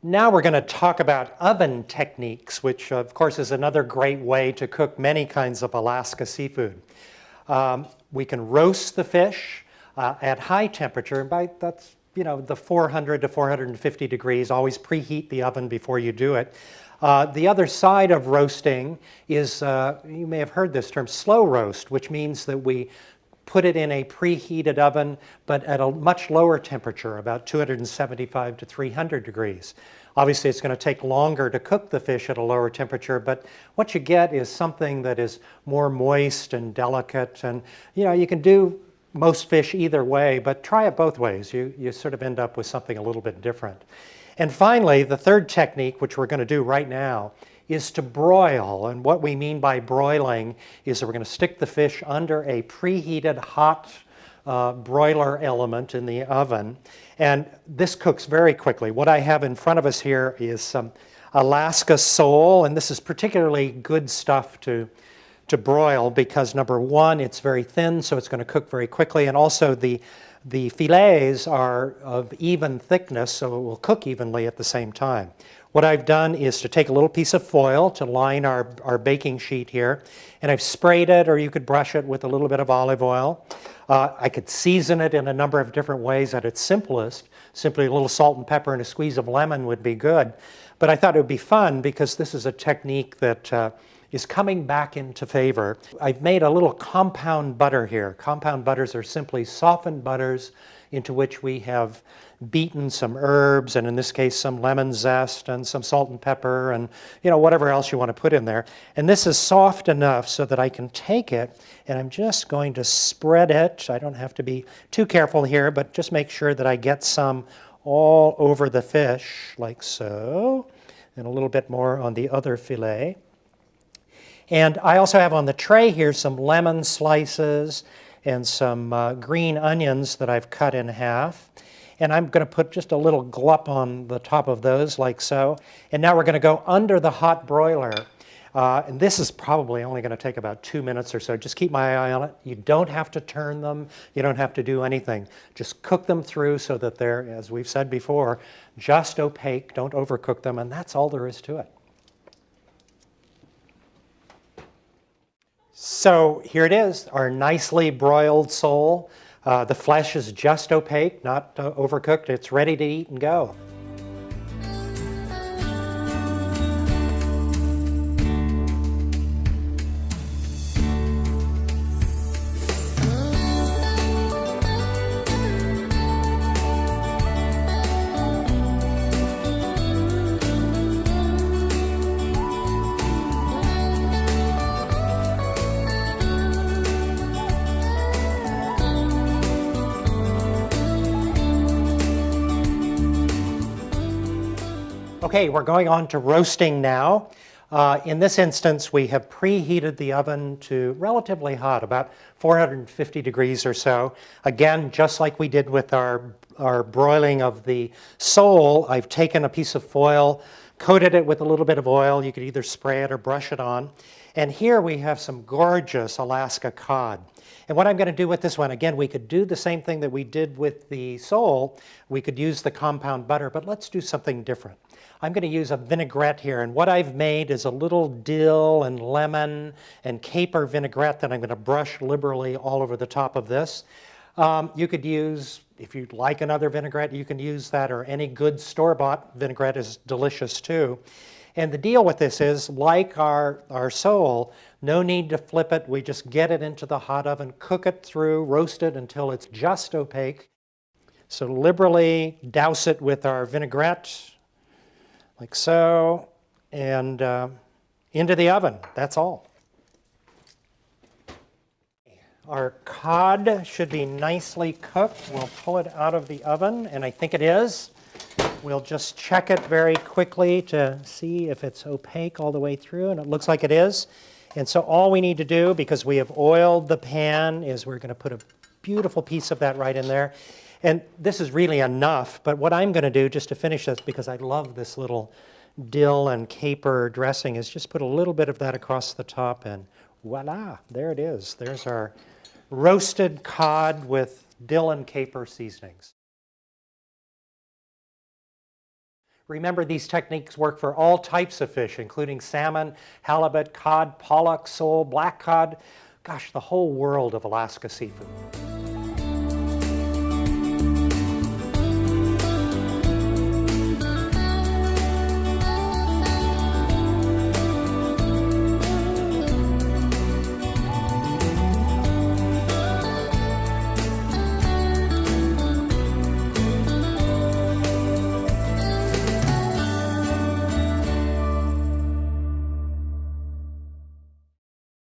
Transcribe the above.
Now we're going to talk about oven techniques, which of course is another great way to cook many kinds of Alaska seafood. We can roast the fish at high temperature, and by that's the 400 to 450 degrees. Always preheat the oven before you do it. The other side of roasting is, you may have heard this term, slow roast, which means that we put it in a preheated oven, but at a much lower temperature, about 275 to 300 degrees. Obviously, it's going to take longer to cook the fish at a lower temperature, but what you get is something that is more moist and delicate. And you can do most fish either way, but try it both ways. You sort of end up with something a little bit different. And finally, the third technique, which we're going to do right now, is to broil. And what we mean by broiling is that we're going to stick the fish under a preheated hot broiler element in the oven. And this cooks very quickly. What I have in front of us here is some Alaska sole, and this is particularly good stuff to broil because, number one, it's very thin, so it's going to cook very quickly, and also the fillets are of even thickness, so it will cook evenly at the same time. What I've done is to take a little piece of foil to line our baking sheet here, and I've sprayed it, or you could brush it with a little bit of olive oil. I could season it in a number of different ways. At its simplest, simply a little salt and pepper and a squeeze of lemon would be good. But I thought it would be fun because this is a technique that is coming back into favor. I've made a little compound butter here. Compound butters are simply softened butters into which we have beaten some herbs, and in this case some lemon zest and some salt and pepper and whatever else you want to put in there. And this is soft enough so that I can take it and I'm just going to spread it. I don't have to be too careful here, but just make sure that I get some all over the fish like so, and a little bit more on the other fillet. And I also have on the tray here some lemon slices and some green onions that I've cut in half. And I'm going to put just a little glop on the top of those like so. And now we're going to go under the hot broiler. And this is probably only going to take about 2 minutes or so. Just keep my eye on it. You don't have to turn them. You don't have to do anything. Just cook them through so that they're, as we've said before, just opaque. Don't overcook them. And that's all there is to it. So here it is, our nicely broiled sole. The flesh is just opaque, not overcooked. It's ready to eat and go. Okay, we're going on to roasting now. In this instance, we have preheated the oven to relatively hot, about 450 degrees or so. Again, just like we did with our broiling of the sole, I've taken a piece of foil, coated it with a little bit of oil. You could either spray it or brush it on. And here we have some gorgeous Alaska cod. And what I'm going to do with this one, again, we could do the same thing that we did with the sole. We could use the compound butter, but let's do something different. I'm going to use a vinaigrette here, and what I've made is a little dill and lemon and caper vinaigrette that I'm going to brush liberally all over the top of this. You could use, if you'd like another vinaigrette, you can use that, or any good store-bought vinaigrette is delicious too. And the deal with this is, like our sole, no need to flip it. We just get it into the hot oven, cook it through, roast it until it's just opaque. So liberally douse it with our vinaigrette, like so, and into the oven. That's all. Our cod should be nicely cooked. We'll pull it out of the oven, and I think it is. We'll just check it very quickly to see if it's opaque all the way through, and it looks like it is. And so all we need to do, because we have oiled the pan, is we're going to put a beautiful piece of that right in there. And this is really enough, but what I'm going to do just to finish this, because I love this little dill and caper dressing, is just put a little bit of that across the top, and voila, there it is. There's our roasted cod with dill and caper seasonings. Remember, these techniques work for all types of fish, including salmon, halibut, cod, pollock, sole, black cod, gosh, the whole world of Alaska seafood.